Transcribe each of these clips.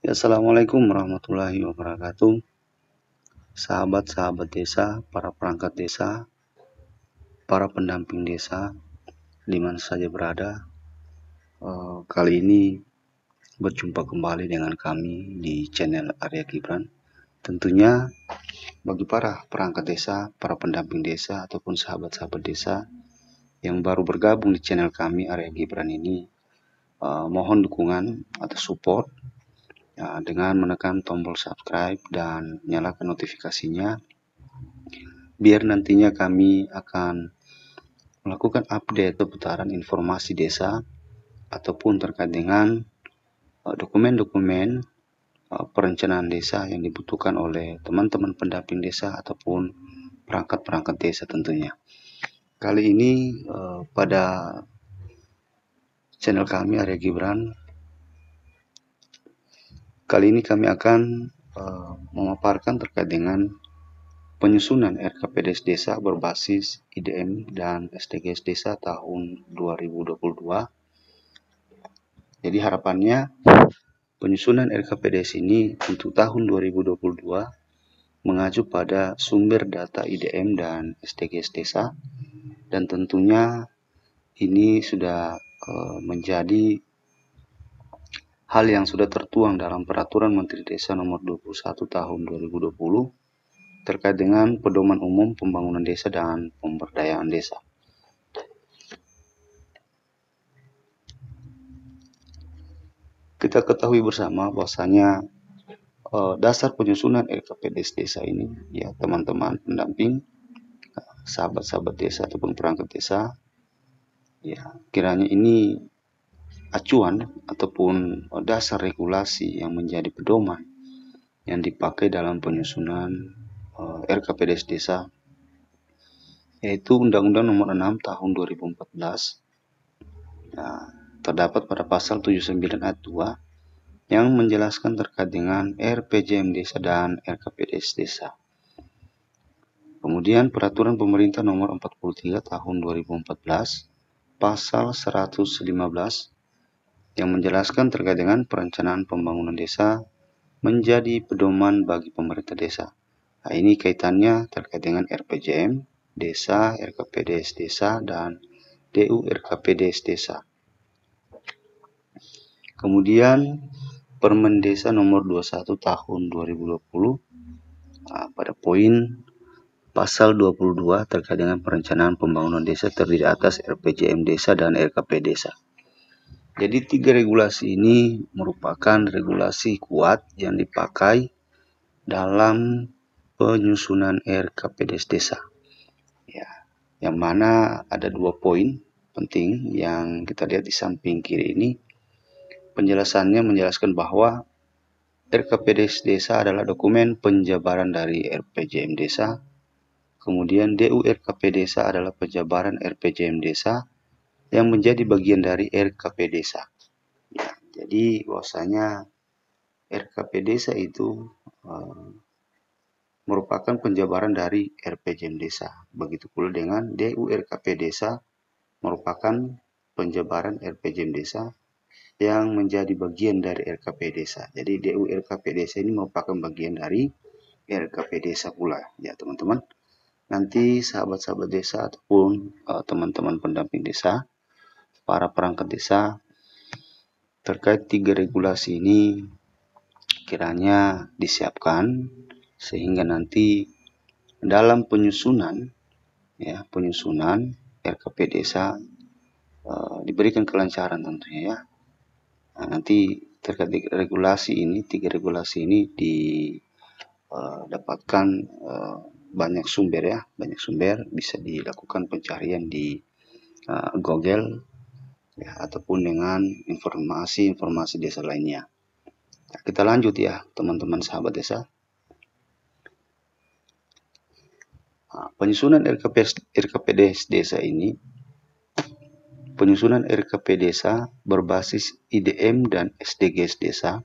Ya, Assalamualaikum warahmatullahi wabarakatuh. Sahabat-sahabat desa, para perangkat desa, para pendamping desa, di mana saja berada. Kali ini berjumpa kembali dengan kami di channel Arya Gibran. Tentunya bagi para perangkat desa, para pendamping desa, ataupun sahabat-sahabat desa yang baru bergabung di channel kami Arya Gibran ini, mohon dukungan atau support dengan menekan tombol subscribe dan nyalakan notifikasinya, biar nantinya kami akan melakukan update seputaran informasi desa ataupun terkait dengan dokumen-dokumen perencanaan desa yang dibutuhkan oleh teman-teman pendamping desa ataupun perangkat-perangkat desa tentunya. Kali ini pada channel kami Arya Gibran, kali ini kami akan memaparkan terkait dengan penyusunan RKPDS Desa berbasis IDM dan STGS Desa tahun 2022. Jadi harapannya penyusunan RKPDS ini untuk tahun 2022 mengacu pada sumber data IDM dan STGS Desa, dan tentunya ini sudah menjadi hal yang sudah tertuang dalam Peraturan Menteri Desa Nomor 21 Tahun 2020 terkait dengan pedoman umum pembangunan desa dan pemberdayaan desa. Kita ketahui bersama bahwasanya dasar penyusunan RKPDS desa ini, ya teman-teman pendamping, sahabat-sahabat desa ataupun perangkat desa, ya kiranya ini acuan ataupun dasar regulasi yang menjadi pedoman yang dipakai dalam penyusunan RKPDS desa, yaitu Undang-Undang Nomor 6 Tahun 2014. Nah, terdapat pada pasal 79 ayat 2 yang menjelaskan terkait dengan RPJM desa dan RKPDS desa. Kemudian Peraturan Pemerintah Nomor 43 Tahun 2014 pasal 115 yang menjelaskan terkait dengan perencanaan pembangunan desa menjadi pedoman bagi pemerintah desa. Nah, ini kaitannya terkait dengan RPJM desa, RKPDS desa, dan DU RKPDS desa. Kemudian Permen Desa Nomor 21 Tahun 2020 pada poin pasal 22 terkait dengan perencanaan pembangunan desa terdiri atas RPJM desa dan RKP desa. Jadi tiga regulasi ini merupakan regulasi kuat yang dipakai dalam penyusunan RKPDS desa. Ya, yang mana ada dua poin penting yang kita lihat di samping kiri ini. Penjelasannya menjelaskan bahwa RKPDS desa adalah dokumen penjabaran dari RPJM desa. Kemudian DU RKP desa adalah penjabaran RPJM desa yang menjadi bagian dari RKP desa. Ya, jadi bahwasanya RKP desa itu merupakan penjabaran dari RPJM desa. Begitu pula dengan DU RKP desa merupakan penjabaran RPJM desa yang menjadi bagian dari RKP desa. Jadi DU RKP desa ini merupakan bagian dari RKP desa pula, ya teman-teman. Nanti sahabat-sahabat desa ataupun teman-teman pendamping desa, para perangkat desa, terkait tiga regulasi ini kiranya disiapkan sehingga nanti dalam penyusunan RKP desa diberikan kelancaran tentunya ya. Nah, nanti terkait regulasi ini, tiga regulasi ini didapatkan banyak sumber ya, bisa dilakukan pencarian di Google ya, ataupun dengan informasi desa lainnya. Nah, kita lanjut ya teman-teman sahabat desa. Penyusunan RKPDS desa ini, penyusunan RKP desa berbasis IDM dan STGS desa.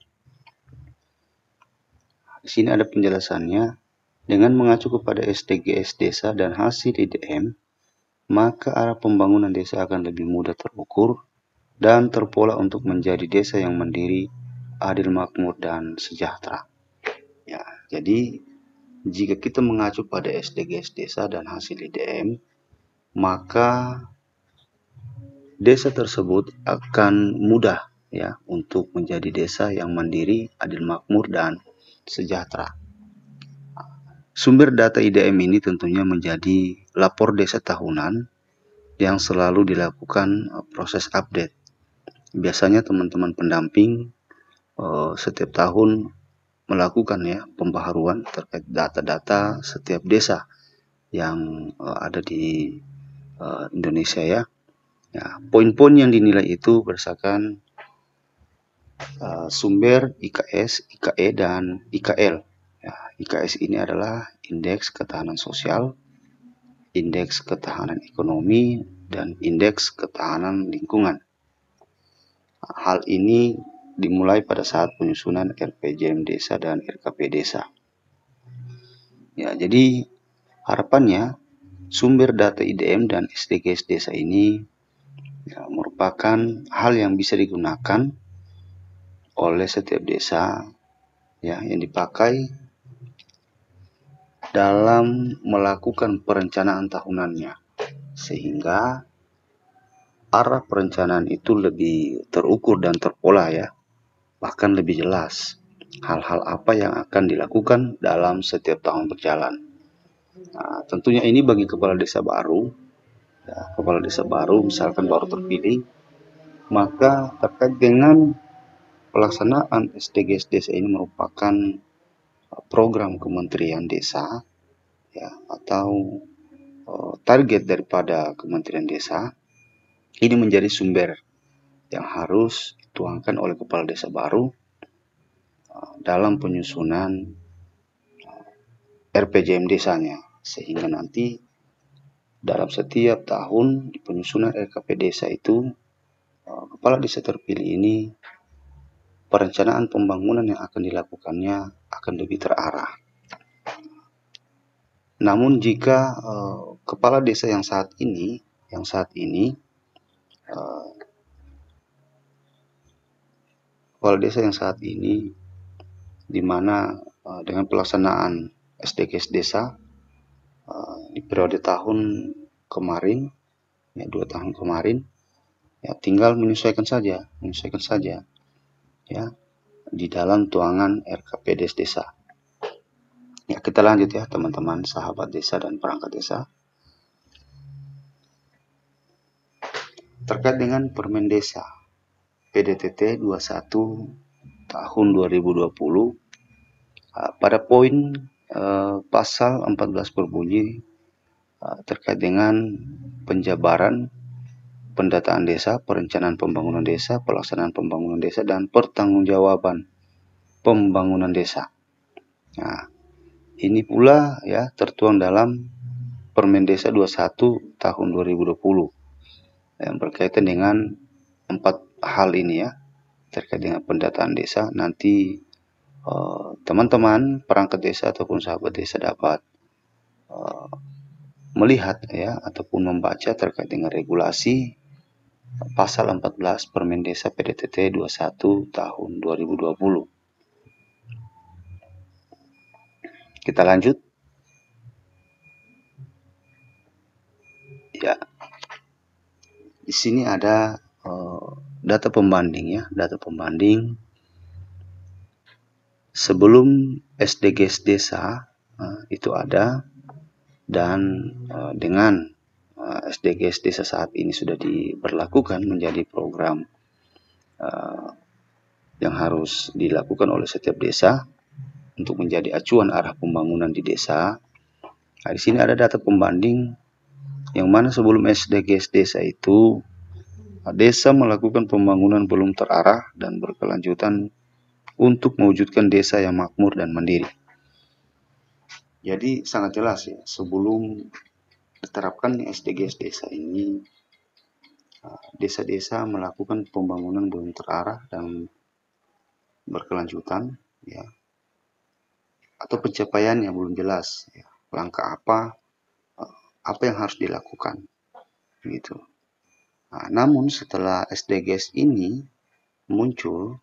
Di sini ada penjelasannya. Dengan mengacu kepada STGS desa dan hasil IDM, maka arah pembangunan desa akan lebih mudah terukur dan terpola untuk menjadi desa yang mandiri adil, makmur, dan sejahtera. Ya, jadi jika kita mengacu pada SDGs desa dan hasil IDM, maka desa tersebut akan mudah ya untuk menjadi desa yang mandiri, adil, makmur, dan sejahtera. Sumber data IDM ini tentunya menjadi lapor desa tahunan yang selalu dilakukan proses update. Biasanya teman-teman pendamping setiap tahun melakukan ya pembaharuan terkait data-data setiap desa yang ada di Indonesia ya. Ya, poin-poin yang dinilai itu berdasarkan sumber IKS, IKE, dan IKL. Ya, IKS ini adalah Indeks Ketahanan Sosial, Indeks Ketahanan Ekonomi, dan Indeks Ketahanan Lingkungan. Hal ini dimulai pada saat penyusunan RPJM Desa dan RKP Desa. Ya, jadi harapannya sumber data IDM dan SDGs desa ini ya, merupakan hal yang bisa digunakan oleh setiap desa ya yang dipakai dalam melakukan perencanaan tahunannya, sehingga arah perencanaan itu lebih terukur dan terpola ya, bahkan lebih jelas hal-hal apa yang akan dilakukan dalam setiap tahun berjalan. Nah, tentunya ini bagi kepala desa baru ya, kepala desa baru misalkan baru terpilih, maka terkait dengan pelaksanaan SDGs desa ini merupakan program Kementerian Desa ya atau target daripada Kementerian Desa. Ini menjadi sumber yang harus dituangkan oleh kepala desa baru dalam penyusunan RPJM desanya, sehingga nanti dalam setiap tahun di penyusunan RKP desa itu kepala desa terpilih ini perencanaan pembangunan yang akan dilakukannya akan lebih terarah. Namun jika kepala desa yang saat ini di mana dengan pelaksanaan SDGs desa di periode tahun kemarin ya 2 tahun kemarin ya tinggal menyesuaikan saja ya di dalam tuangan RKP desa. Ya, kita lanjut ya teman-teman sahabat desa dan perangkat desa. Terkait dengan Permen Desa PDTT 21 tahun 2020 pada poin pasal 14 berbunyi terkait dengan penjabaran pendataan desa, perencanaan pembangunan desa, pelaksanaan pembangunan desa, dan pertanggungjawaban pembangunan desa. Nah, ini pula ya tertuang dalam Permen Desa 21 tahun 2020 yang berkaitan dengan 4 hal ini ya terkait dengan pendataan desa. Nanti teman-teman perangkat desa ataupun sahabat desa dapat melihat ya ataupun membaca terkait dengan regulasi pasal 14 Permen Desa PDTT 21 tahun 2020. Kita lanjut. Ya. Di sini ada data pembanding ya, data pembanding sebelum SDGs desa itu ada dan dengan SDGs desa saat ini sudah diberlakukan menjadi program yang harus dilakukan oleh setiap desa untuk menjadi acuan arah pembangunan di desa. Nah, di sini ada data pembanding yang mana sebelum SDGs desa itu desa melakukan pembangunan belum terarah dan berkelanjutan untuk mewujudkan desa yang makmur dan mandiri. Jadi sangat jelas ya, sebelum diterapkan SDGs desa ini, desa-desa melakukan pembangunan belum terarah dan berkelanjutan ya, atau pencapaiannya belum jelas ya, langkah apa yang harus dilakukan gitu. Nah, namun setelah SDGs ini muncul,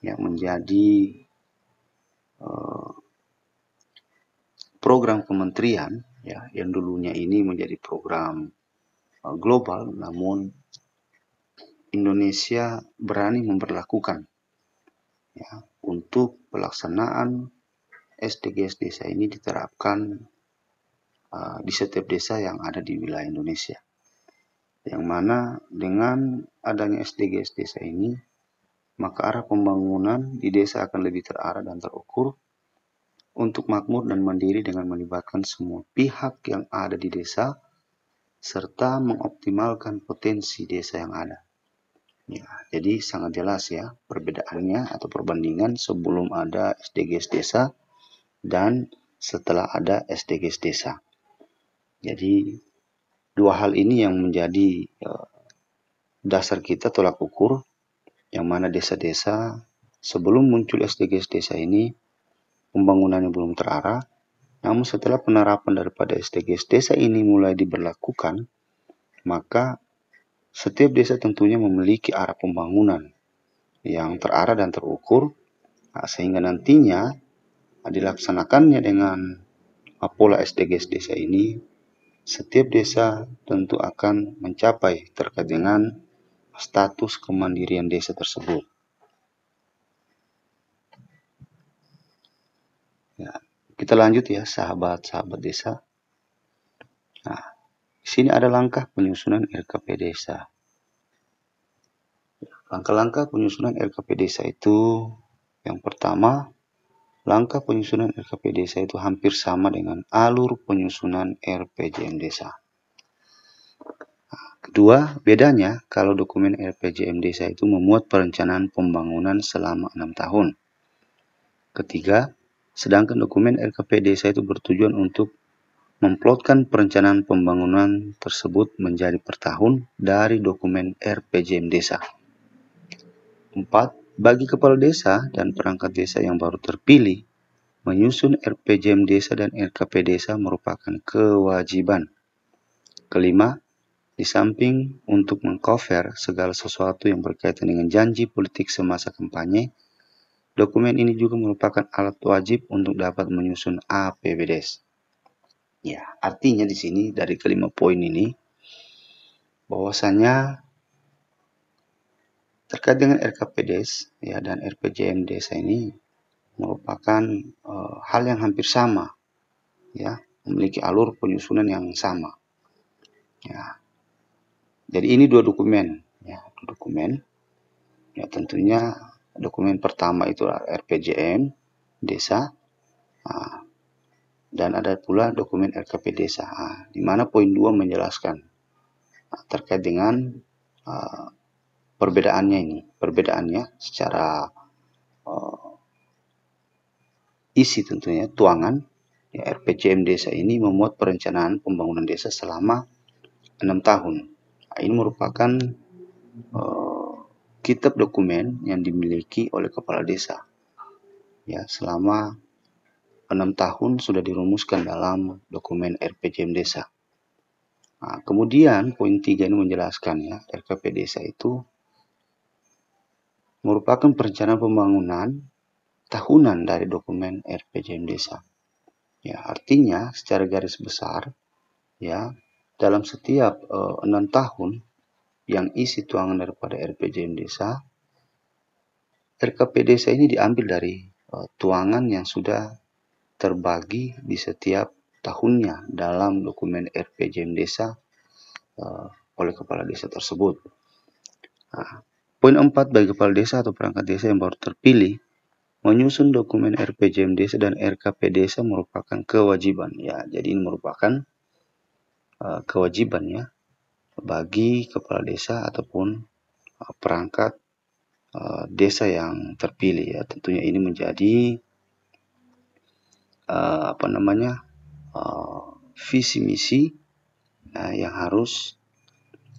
yang menjadi program kementerian ya, yang dulunya ini menjadi program global, namun Indonesia berani memperlakukan ya, untuk pelaksanaan SDGs desa ini diterapkan di setiap desa yang ada di wilayah Indonesia. Yang mana dengan adanya SDGs desa ini, maka arah pembangunan di desa akan lebih terarah dan terukur untuk makmur dan mandiri dengan melibatkan semua pihak yang ada di desa serta mengoptimalkan potensi desa yang ada. Ya, jadi sangat jelas ya perbedaannya atau perbandingan sebelum ada SDGs desa dan setelah ada SDGs desa. Jadi dua hal ini yang menjadi dasar kita tolak ukur, yang mana desa-desa sebelum muncul SDGs desa ini pembangunannya belum terarah, namun setelah penerapan daripada SDGs desa ini mulai diberlakukan, maka setiap desa tentunya memiliki arah pembangunan yang terarah dan terukur, sehingga nantinya dilaksanakannya dengan pola SDGs desa ini, setiap desa tentu akan mencapai terkait dengan status kemandirian desa tersebut. Ya, kita lanjut ya, sahabat-sahabat desa. Nah, di sini ada langkah penyusunan RKP desa. Langkah-langkah penyusunan RKP desa itu, yang pertama, langkah penyusunan RKP desa itu hampir sama dengan alur penyusunan RPJM desa. Kedua, bedanya kalau dokumen RPJM desa itu memuat perencanaan pembangunan selama 6 tahun. Ketiga, sedangkan dokumen RKP desa itu bertujuan untuk memplotkan perencanaan pembangunan tersebut menjadi per tahun dari dokumen RPJM desa. 4. Bagi kepala desa dan perangkat desa yang baru terpilih, menyusun RPJM desa dan RKP desa merupakan kewajiban. Kelima, di samping untuk mengcover segala sesuatu yang berkaitan dengan janji politik semasa kampanye, dokumen ini juga merupakan alat wajib untuk dapat menyusun APBDes. Ya, artinya di sini dari kelima poin ini, bahwasanya terkait dengan RKPDes ya, dan RPJM desa ini merupakan hal yang hampir sama, ya, memiliki alur penyusunan yang sama. Ya, jadi ini dua dokumen, ya, ya tentunya dokumen pertama itu RPJM desa, dan ada pula dokumen RKP desa, di mana poin 2 menjelaskan terkait dengan perbedaannya secara isi tentunya, tuangan. Ya, RPJM desa ini memuat perencanaan pembangunan desa selama 6 tahun. Nah, ini merupakan kitab dokumen yang dimiliki oleh kepala desa. Ya, selama 6 tahun sudah dirumuskan dalam dokumen RPJM desa. Nah, kemudian poin 3 ini menjelaskan ya, RKP desa itu merupakan perencanaan pembangunan tahunan dari dokumen RPJM desa. Ya, artinya secara garis besar ya, dalam setiap 6 tahun yang isi tuangan daripada RPJM desa, RKP desa ini diambil dari tuangan yang sudah terbagi di setiap tahunnya dalam dokumen RPJM desa oleh kepala desa tersebut. Nah, poin 4, bagi kepala desa atau perangkat desa yang baru terpilih, menyusun dokumen RPJM desa dan RKP desa merupakan kewajiban. Ya, jadi ini merupakan kewajiban ya bagi kepala desa ataupun perangkat desa yang terpilih ya. Tentunya ini menjadi visi misi yang harus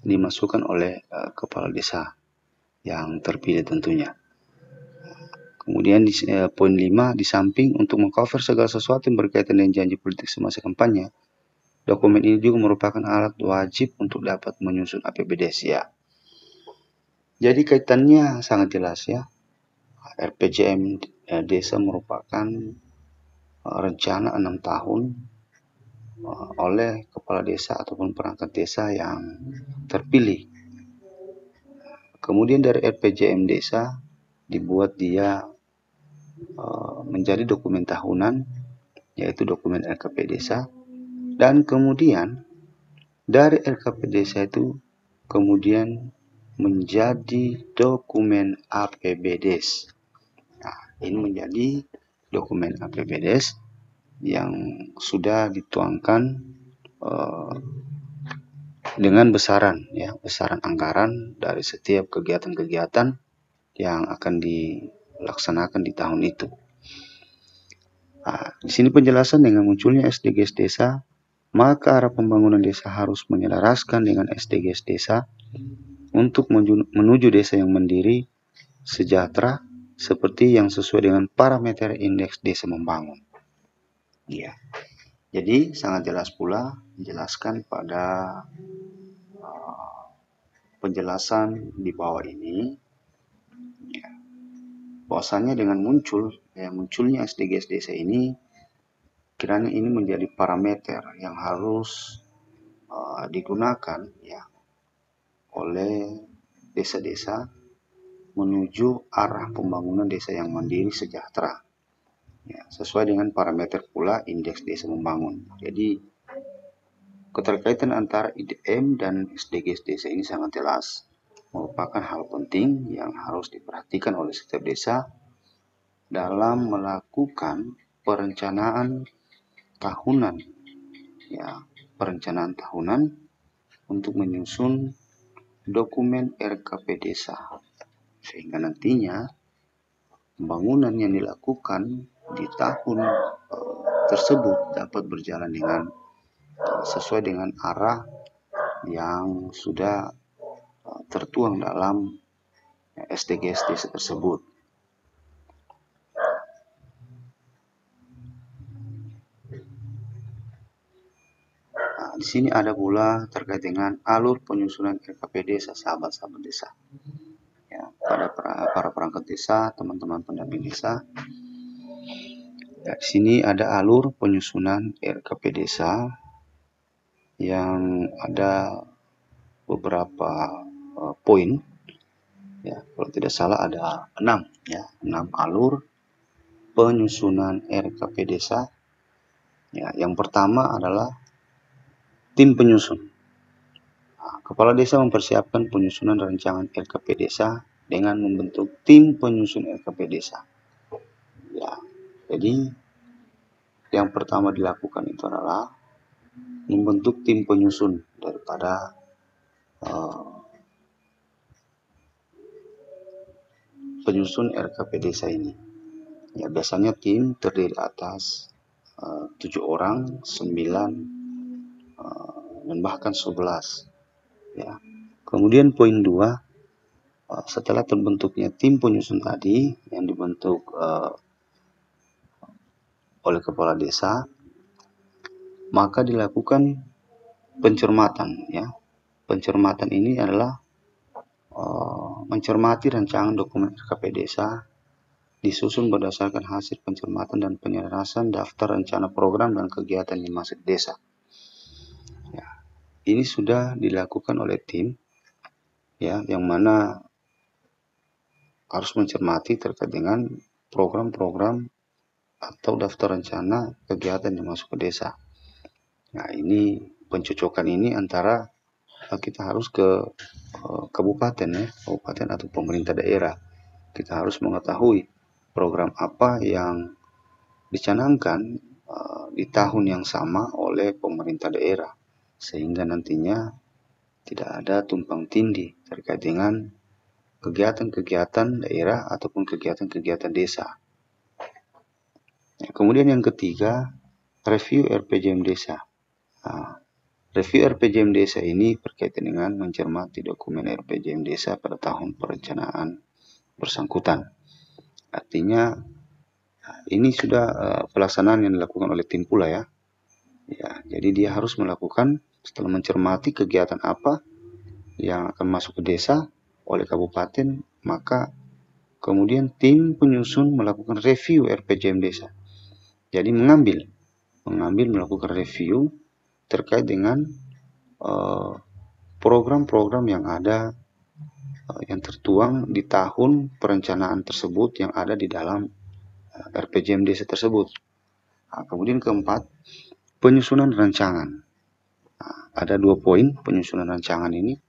dimasukkan oleh kepala desa yang terpilih tentunya. Kemudian di poin 5, di samping untuk mengcover segala sesuatu yang berkaitan dengan janji politik semasa kampanye, dokumen ini juga merupakan alat wajib untuk dapat menyusun APBDes ya. Jadi kaitannya sangat jelas ya. RPJM desa merupakan rencana 6 tahun oleh kepala desa ataupun perangkat desa yang terpilih. Kemudian dari RPJM desa dibuat dia menjadi dokumen tahunan, yaitu dokumen LKP desa, dan kemudian dari LKP desa itu kemudian menjadi dokumen APBDes. Nah, ini menjadi dokumen APBDes yang sudah dituangkan dengan besaran anggaran dari setiap kegiatan-kegiatan yang akan dilaksanakan di tahun itu. Nah, di sini penjelasan dengan munculnya SDGs desa, maka arah pembangunan desa harus menyelaraskan dengan SDGs desa untuk menuju desa yang mandiri, sejahtera, seperti yang sesuai dengan parameter indeks desa membangun. Ya, jadi sangat jelas pula menjelaskan pada penjelasan di bawah ini, bahwasanya dengan munculnya SDGs desa ini, kiranya ini menjadi parameter yang harus digunakan oleh desa-desa menuju arah pembangunan desa yang mandiri sejahtera, sesuai dengan parameter pula indeks desa membangun. Jadi keterkaitan antara IDM dan SDGs desa ini sangat jelas, merupakan hal penting yang harus diperhatikan oleh setiap desa dalam melakukan perencanaan tahunan, perencanaan tahunan untuk menyusun dokumen RKP desa, sehingga nantinya pembangunan yang dilakukan di tahun tersebut dapat berjalan dengan sesuai dengan arah yang sudah tertuang dalam SDGs desa tersebut. Nah, di sini ada pula terkait dengan alur penyusunan RKP desa, sahabat-sahabat desa. Pada para perangkat desa, teman-teman pendamping desa. Di sini ada alur penyusunan RKP desa yang ada beberapa poin. Kalau tidak salah ada 6 alur penyusunan RKP desa. Yang pertama adalah tim penyusun. Kepala desa mempersiapkan penyusunan rancangan RKP desa dengan membentuk tim penyusun RKP desa. Jadi yang pertama dilakukan itu adalah membentuk tim penyusun daripada penyusun RKP desa ini. Biasanya tim terdiri atas 7 orang, 9, dan bahkan 11. Kemudian poin 2, setelah terbentuknya tim penyusun tadi yang dibentuk oleh kepala desa, maka dilakukan pencermatan. Pencermatan ini adalah mencermati rancangan dokumen RKP desa disusun berdasarkan hasil pencermatan dan penyelarasan daftar rencana program dan kegiatan yang masuk desa. Ini sudah dilakukan oleh tim yang mana harus mencermati terkait dengan program-program atau daftar rencana kegiatan yang masuk ke desa. Ini pencocokan ini antara kita harus ke kabupaten atau pemerintah daerah. Kita harus mengetahui program apa yang dicanangkan di tahun yang sama oleh pemerintah daerah, sehingga nantinya tidak ada tumpang tindih terkait dengan kegiatan-kegiatan daerah ataupun kegiatan-kegiatan desa. Kemudian yang ketiga, review RPJM desa. Review RPJM desa ini berkaitan dengan mencermati dokumen RPJM desa pada tahun perencanaan bersangkutan. Artinya ini sudah pelaksanaan yang dilakukan oleh tim pula. Jadi dia harus melakukan setelah mencermati kegiatan apa yang akan masuk ke desa oleh kabupaten, maka Kemudian tim penyusun melakukan review RPJM desa. Jadi mengambil melakukan review terkait dengan program-program yang ada yang tertuang di tahun perencanaan tersebut yang ada di dalam RPJM desa tersebut. Nah, kemudian keempat, penyusunan rancangan. Nah, ada 2 poin penyusunan rancangan ini.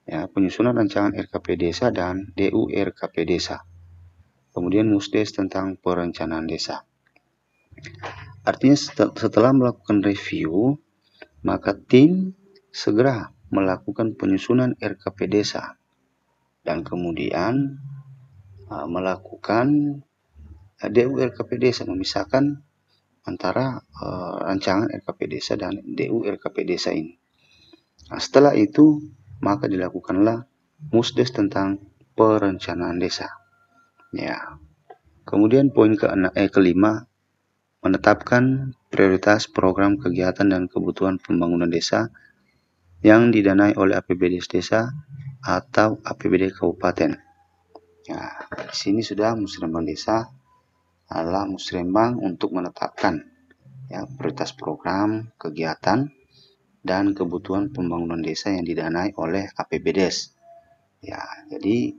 Ya, penyusunan rancangan RKP desa dan DU RKP desa. Kemudian musdes tentang perencanaan desa. Artinya setelah melakukan review, maka tim segera melakukan penyusunan RKP desa dan kemudian melakukan DU RKP desa, memisahkan antara rancangan RKP desa dan DU RKP desa ini. Nah, setelah itu maka dilakukanlah musdes tentang perencanaan desa. Ya. Kemudian poin kelima, menetapkan prioritas program kegiatan dan kebutuhan pembangunan desa yang didanai oleh APBD desa atau APBD kabupaten. Nah, di sini sudah musrembang desa adalah musrembang untuk menetapkan ya, prioritas program kegiatan dan kebutuhan pembangunan desa yang didanai oleh APBDes. Ya, jadi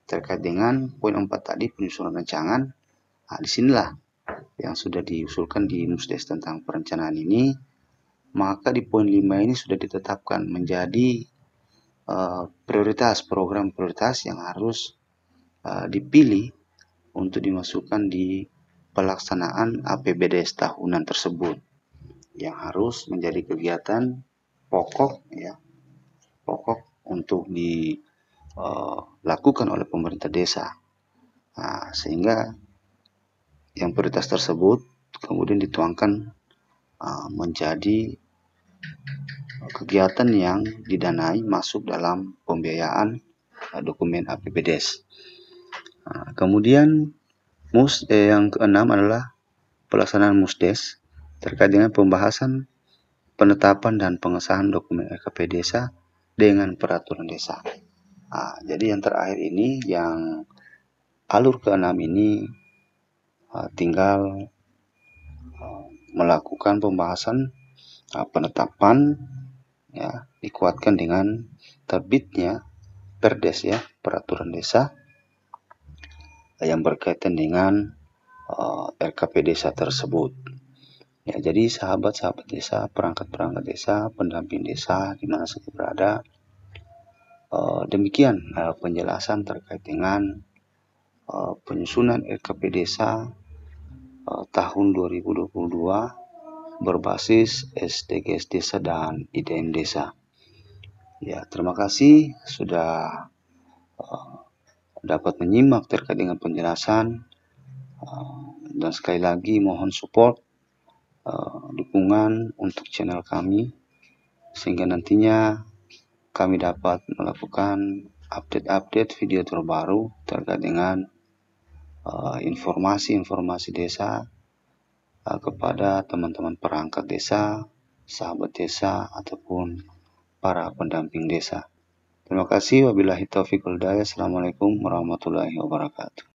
terkait dengan poin 4 tadi penyusunan rancangan, nah disinilah yang sudah diusulkan di musdes tentang perencanaan ini, maka di poin 5 ini sudah ditetapkan menjadi prioritas, program prioritas yang harus dipilih untuk dimasukkan di pelaksanaan APBDes tahunan tersebut, yang harus menjadi kegiatan pokok ya, pokok untuk dilakukan oleh pemerintah desa. Nah, sehingga yang prioritas tersebut kemudian dituangkan menjadi kegiatan yang didanai masuk dalam pembiayaan dokumen APBDes. Nah, kemudian yang keenam adalah pelaksanaan musdes terkait dengan pembahasan, penetapan dan pengesahan dokumen RKP desa dengan peraturan desa. Nah, jadi yang terakhir ini, yang alur keenam ini tinggal melakukan pembahasan penetapan ya, dikuatkan dengan terbitnya Perdes ya, peraturan desa yang berkaitan dengan RKP desa tersebut. Ya, jadi sahabat-sahabat desa, perangkat-perangkat desa, pendamping desa di mana saja berada, demikian penjelasan terkait dengan penyusunan RKP desa tahun 2022 berbasis SDGs desa dan IDM desa. Ya, terima kasih sudah dapat menyimak terkait dengan penjelasan, dan sekali lagi mohon support dukungan untuk channel kami sehingga nantinya kami dapat melakukan update-update video terbaru terkait dengan informasi-informasi desa kepada teman-teman perangkat desa, sahabat desa ataupun para pendamping desa. Terima kasih. Wabillahi taufiq wal hidayah. Assalamualaikum warahmatullahi wabarakatuh.